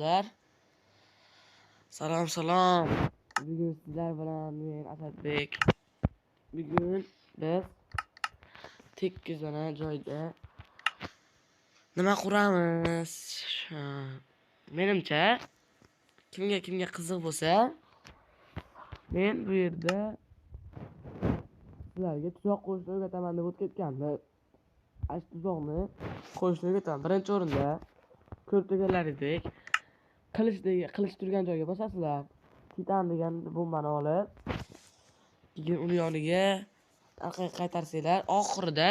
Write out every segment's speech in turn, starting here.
Sizlar salom. Bugun sizlar bilan men Asadbek. Bugun biz tekkizona joyda nima quramiz? Menimcha kimga qiziq bo'lsa, men bu yerda sizlarga tuzoq qo'yishni o'rgataman deb o'tib ketgandim. Ash tuzoqni qo'yishni o'rgataman. Birinchi o'rinda ko'rib turganlaringizdek qilich turgan joyga bosasizlar. Titan degan bombani olib, keyin uni yoniga orqaga qaytarsanglar, oxirida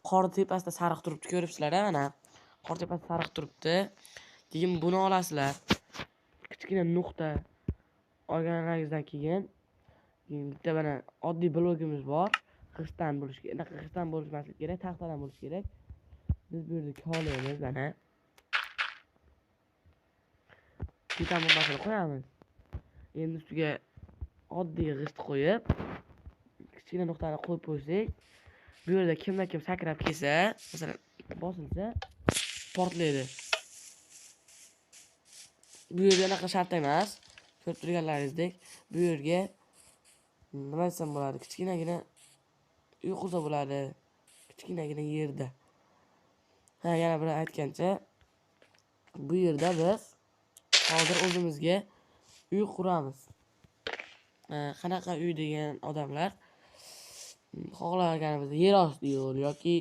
qor tepasida sariq turibdi, ko'ribsizlar-a mana. Qor tepasida sariq turibdi. Keyin buni olasizlar. Kichkina nuqta olganingizdan keyin bitta mana oddiy blogimiz bor. G'ishtdan bo'lishi kerak. G'ishtdan bo'lmasligi kerak, taxtadan bo'lishi kerak. Biz bu yerda kolaymiz mana. Titan bombasini qo'yamiz. Endi ustiga oddiy g'isht qo'yib, kichkina nuqtani qo'yib qo'ysak, bu yerda kim sakrab kelsa, masalan, bosilsa, portlaydi. Bu yerda anaqa shart emas. Ko'rib turganlaringizdek, bu yerga nima desam bo'ladi? Kichkinagina uy qursa bo'ladi. Kichkinagina yerda. Yana bir aytgancha, bu yerda biz hozir o'zimizga uy quramiz. Qanaqa uy degan odamlar xohlaganimizda yer osti yo'l yoki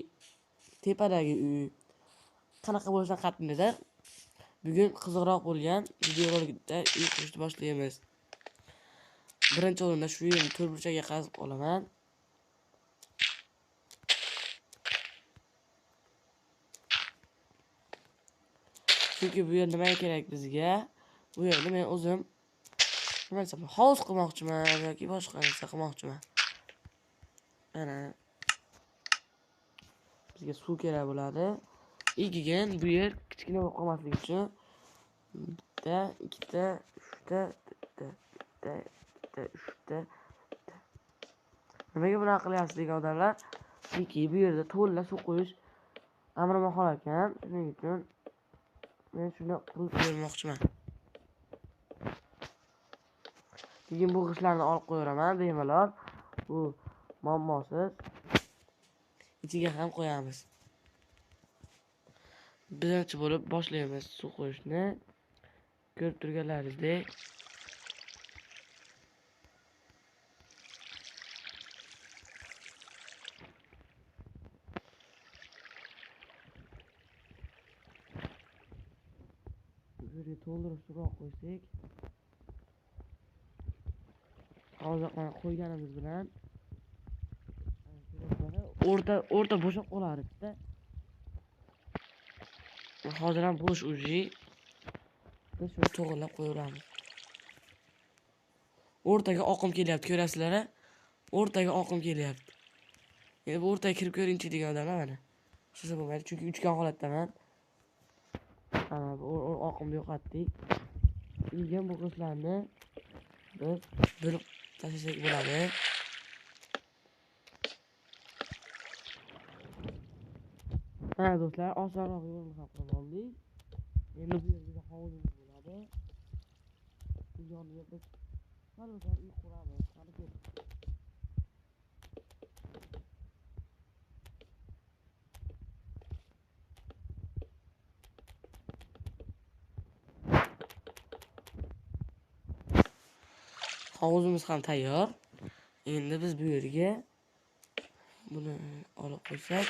tepadagi uy qanaqa bo'lishidan qat'iy nazar bugun qiziqroq bo'lgan videorolikda uy qurishni boshlaymiz. Birinchi o'rinda shu yerni to'rtburchakka qazib olaman. Chunki bu yer nimaga kerak bizga? Bu yerni men o'zim nima desam, hovuz qilmoqchiman yoki boshqa narsa qilmoqchiman. Mana bizga suv kerak bo'ladi. Keyin bu yer kichkina bo'lib qolmasligi uchun bitta, ikkita, uchta. Nimaga bunaqa qilyapsiz degan odamlar? Chunki bu yerda to'la suv qo'yish amrimahol ekan. Shuning uchun men shuni qilib bermoqchiman. Keyin bu g'ishtlarni olib qo'yaraman bemalol. Bu muammosiz. Ichiga ham qo'yamiz. Birinchi bo'lib boshlaymiz suv qo'yishni. Ko'rib turganlaringizdek, yerga to'ldirib suvoq qo'ysak, hozir mana qo'yganimiz bilan o'rta bo'shab qolardi-da. Hozir ham bo'sh uji. Biz shuni to'g'rilab qo'yamiz. O'rtaga oqim kelyapti, ko'rasizlar-a? O'rtaga oqim kelyapti. Endi bu o'rtaga kirib ko'ringchi degan odamlar mana. Siz bo'lmaydi, chunki uchgan holatdaman. Mana bu oqimni yo'qotdik. Keyin bu g'ishtlarni biz bo'lib tashlasak bo'ladi. Mana do'stlar, osonroq yo'lni ham qilib oldik. Endi bu yerga hovuzimiz bo'ladi. Bu yoniga biz qanday uy quramiz? Qani ko'ring. Hovuzimiz ham tayyor. Endi biz bu yerga buni olib qo'ysak,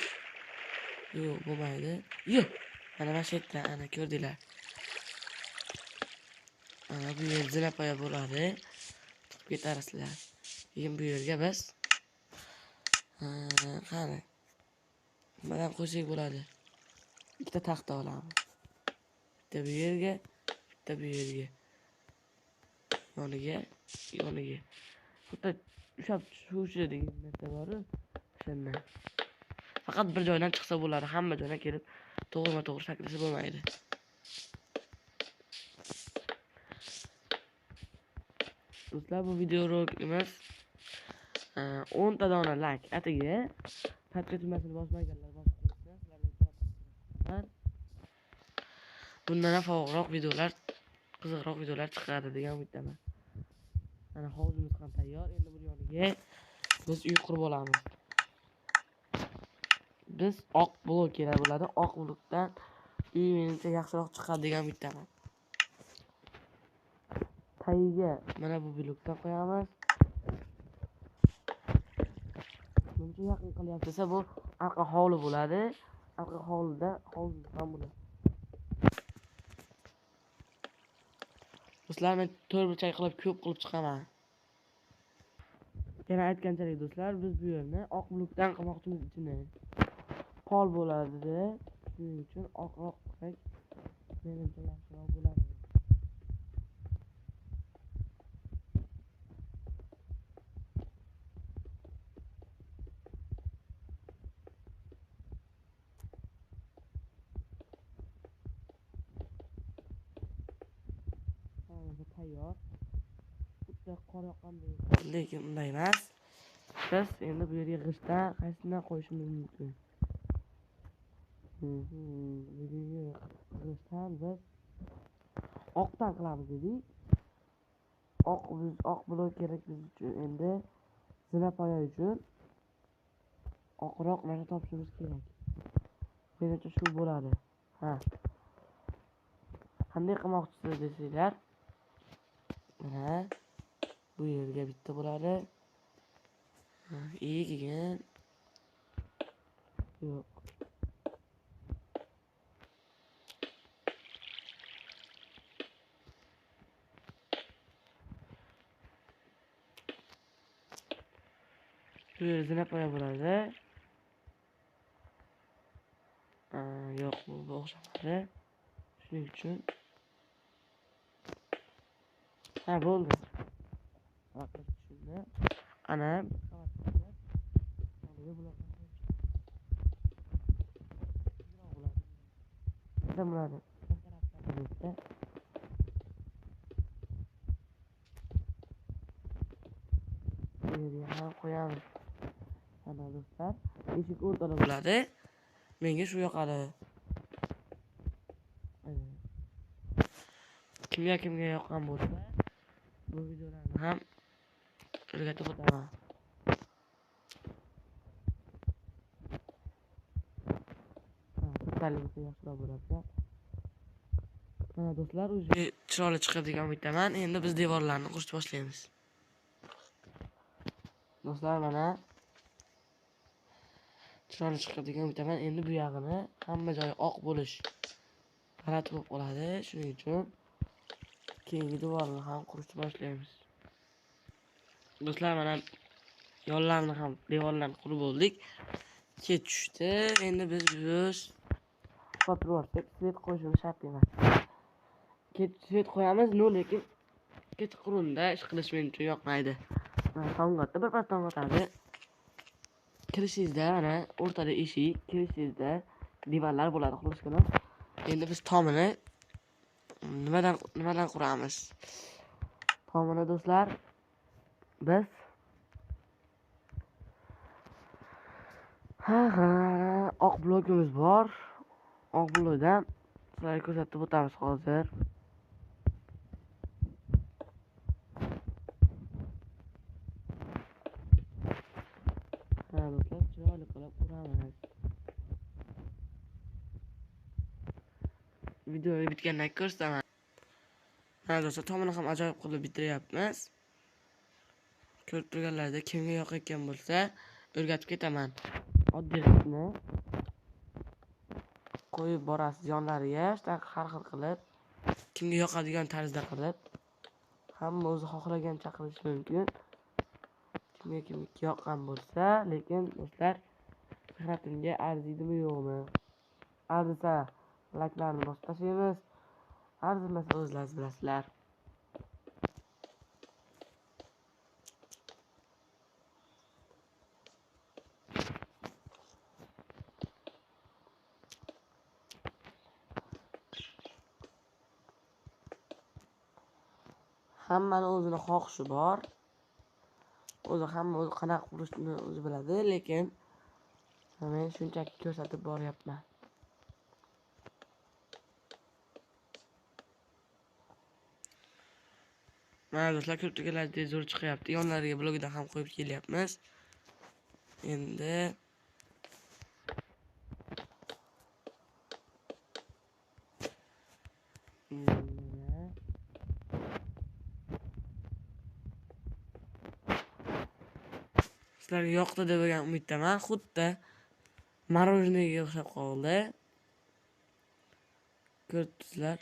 yo'q bo'lmaydi. Yo'q. Mana shu yerda ana ko'rdinglar. Mana bu yer zinapoya bo'ladi. Chiqib ketasizlar. Keyin bu yerga biz qani nimadan qo'ysak bo'ladi? Ikkita taxta olamiz. Bitta bu yerga, bitta bu yerga. Yoniga. Xuddi ushab tushuvchi degan narsa bor-ku, shundan. Faqat bir joydan chiqsa bo'ladi, hamma joydan kelib to'g'ri sakrasa bo'lmaydi. Do'stlar, bu videorolikimiz 10 ta dona like atiga podpis tugmasini bosmaganlar bosib qo'ysin. bundan ham faolroq videolar, qiziqroq videolar chiqadi degan umiddaman. Mana hovuzimiz ham tayyor. Endi bu yoniga biz uy qurib olamiz. Biz oq blok kerak bo'ladi. Oq blokdan uy menimcha yaxshiroq chiqadi degan umiddaman. Tagiga mana bu blokdan qo'yamiz. Buncha yaqin qilyapti desa bu arqa hovli bo'ladi. Arqa hovlida hovuz ham bo'ladi. Do'stlar, men to'rtburchak qilib ko'p qilib chiqaman. Yana aytganchalik do'stlar, biz bu yerni oq blokdan qilmoqchimiz ichini. Pol bo'ladi. Shuning uchun oqroq qilsak menimcha yaxshiroq bo'ladi. Hamma tayyor. Bitta qor yoqqandek, lekin unday emas. Biz endi bu yerga g'ishtdan qaysidan qo'yishimiz mumkin? G'ishtdan biz oqdan qilamiz dedik. Oq blok kerak biz uchun. Endi zinapoya uchun oqroq narsa topishimiz kerak. Menimcha shu bo'ladi. Ha. Qanday qilmoqchisiz desanglar, mana bu yerga bitta bo'ladi. Keyin yo'q. Bu yer zinapoya bo'ladi. Yo'q, bu o'xshamadi. Shuning uchun ha, bo'ldi. Vaqt tushdi. Ana bo'ladi. Yerga ham qo'yamiz. Mana do'stlar, eshik o'rtada bo'ladi. Menga shu yoqadi. Kimga yoqqan bo'lsa, bu videolarni ham o'rgatib o'taman. Bittalik yaxshiroq bo'ladi. Mana do'stlar, o'zi chiroyli chiqadigan umiddaman. Endi biz devorlarni qurishni boshlaymiz. Do'stlar, mana chiroyli chiqadigan umiddaman. Endi bu yog'ini hamma joyi oq bo'lish g'alati bo'lib qoladi. Shuning uchun keyingi devorni ham qurishni boshlaymiz. Do'stlar, mana yo'llarni ham devorlarni qurib bo'ldik. Kech tushdi. Endi biz foto'rastek svet qo'yishimiz shart emas. Kech svet qo'yamiz, lekin kechqurunda ish qilish men uchun yoqmaydi. Tong'atda birpas tong'atadi. Kirishingizda mana o'rtada eshik, kirishingizda divanlar bo'ladi xulosgina. Endi biz tomini nimadan quramiz? Tomini do'stlar, biz oq blokimiz bor. Oq blokdan sizlarga ko'rsatib o'tamiz hozir. Do'stlar, chiroyli qilib quramiz. Video bitgandan keyin ko'rsataman. Mana do'stlar, tomini ham ajoyib qilib bitiryapmiz. Ko'rib turganlarda kimga yoqayotgan bo'lsa, o'rgatib ketaman. Oddiy qo'yib borasiz yonlariga, har xil qilib, kimga yoqadigan tarzda qilib, hamma o'zi xohlagancha qilish mumkin. Kimga yoqqan bo'lsa, lekin do'stlar, mehnatimga arziydimi yo'qmi? Arzisa like'larni bosib tashlaymiz. Arzimasa o'zlaringiz bilasizlar. Hammani o'zini xohishi bor. Hamma o'zi qanaqa qurishni o'zi biladi, lekin men shunchaki ko'rsatib boryapman. Mana do'stlar, ko'pchiliklar zo'r chiqyapti. Yonlariga blogidan ham qo'yib kelyapmiz. Endi sizlarga yoqdi deb umiddaman. Xuddi morojeniyaga o'xshab qoldi. Ko'rdingizlar?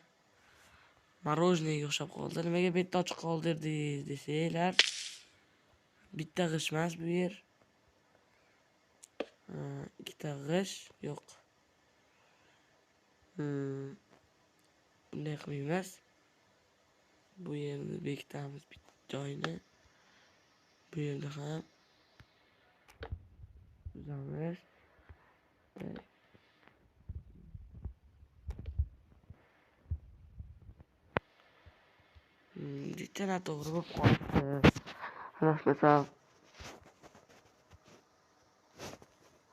Morojeniyaga o'xshab qoldi. Nimaga bitta ochiq qoldirdingiz desanglar, bitta g'ish emas bu yer. Ikkita g'ish yo'q. Bunday qilmaymiz. Bu yerni bekitamiz bitta joyni. Bu yerda ham tuzamiz. Bitta to'g'ri bo'lib qoldi. Adashmasam.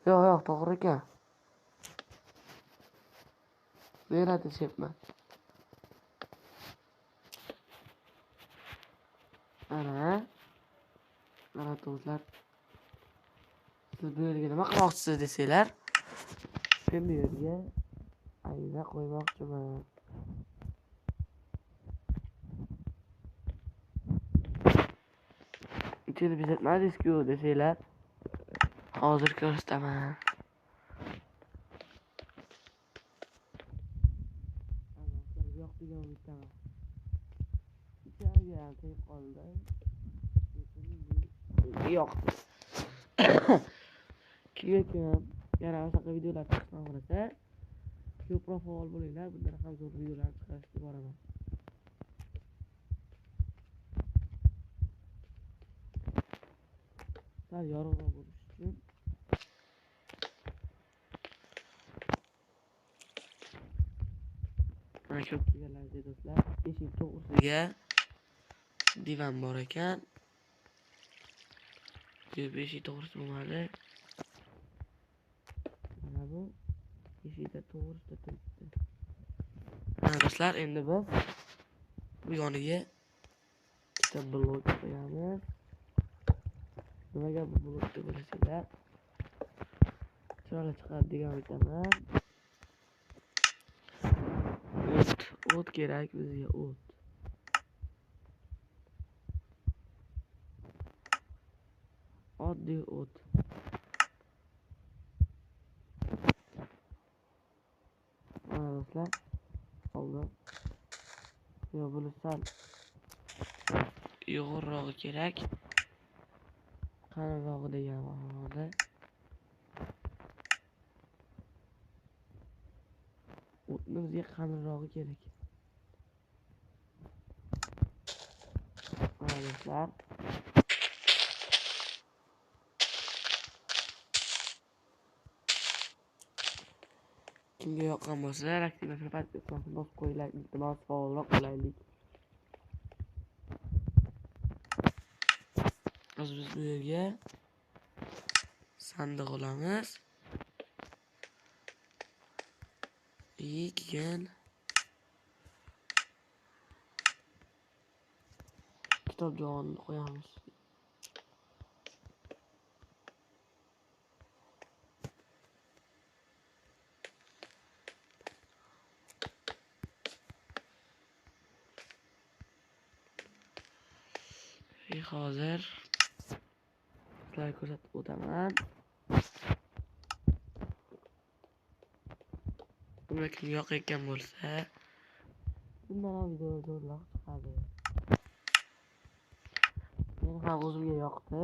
Yo'q, to'g'ri ekan. Beradi shepman. Mana do'stlar. Siz bu yerga nima qilmoqchisiz desanglar, men bu yerga ayna qo'ymoqchiman. Ichini bezatmadingiz-ku desanglar, hozir ko'rsataman. Yo'q degan umiddaman. Ichariga tegib qoldi. Yo'q. Kim yana o'sha videolar chiqishni xohlasa, ko'proq faol bo'linglar. Bundan ham zo'r videolar chiqarishga boraman. Sal yorug'roq bo'lish uchun mana ko'pchiliklar do'stlar, eshik to'g'risiga divan bor ekan. Bu eshik to'g'risi bo'lmadi. Mana bu eshikda to'g'risida turibdi. Mana do'stlar, endi biz bu yoniga bitta blok qo'yamiz. Nimaga bu blok deb o'ylasanglar, chiroyli chiqadi degan aytaman. O't kerak bizga, o't. Oddiy o't. Mana do'stlar, oldi. Yo, buni sal yo'g'irrog'i kerak. Qalinrog'i degan ma'noda. O'tni bizga qalinrog'i kerak. Mana do'stlar. Kimga yoqqan bo'lsa, aktivasini pastga bosib qo'yinglar. Iltimos, faolroq bo'laylik. Hozir biz bu yerga sandiq olamiz. Keyin kitob javonni qo'yamiz. Hozir sizlarga ko'rsatib o'taman. Bunga kim yoqayotgan bo'lsa, bundan ham video zo'rroq chiqadi. Men ham o'zimga yoqdi.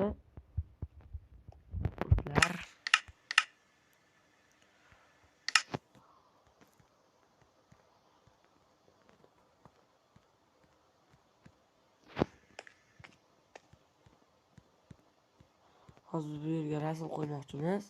Do'stlar, hozir bu yerga rasm qo'ymoqchimiz.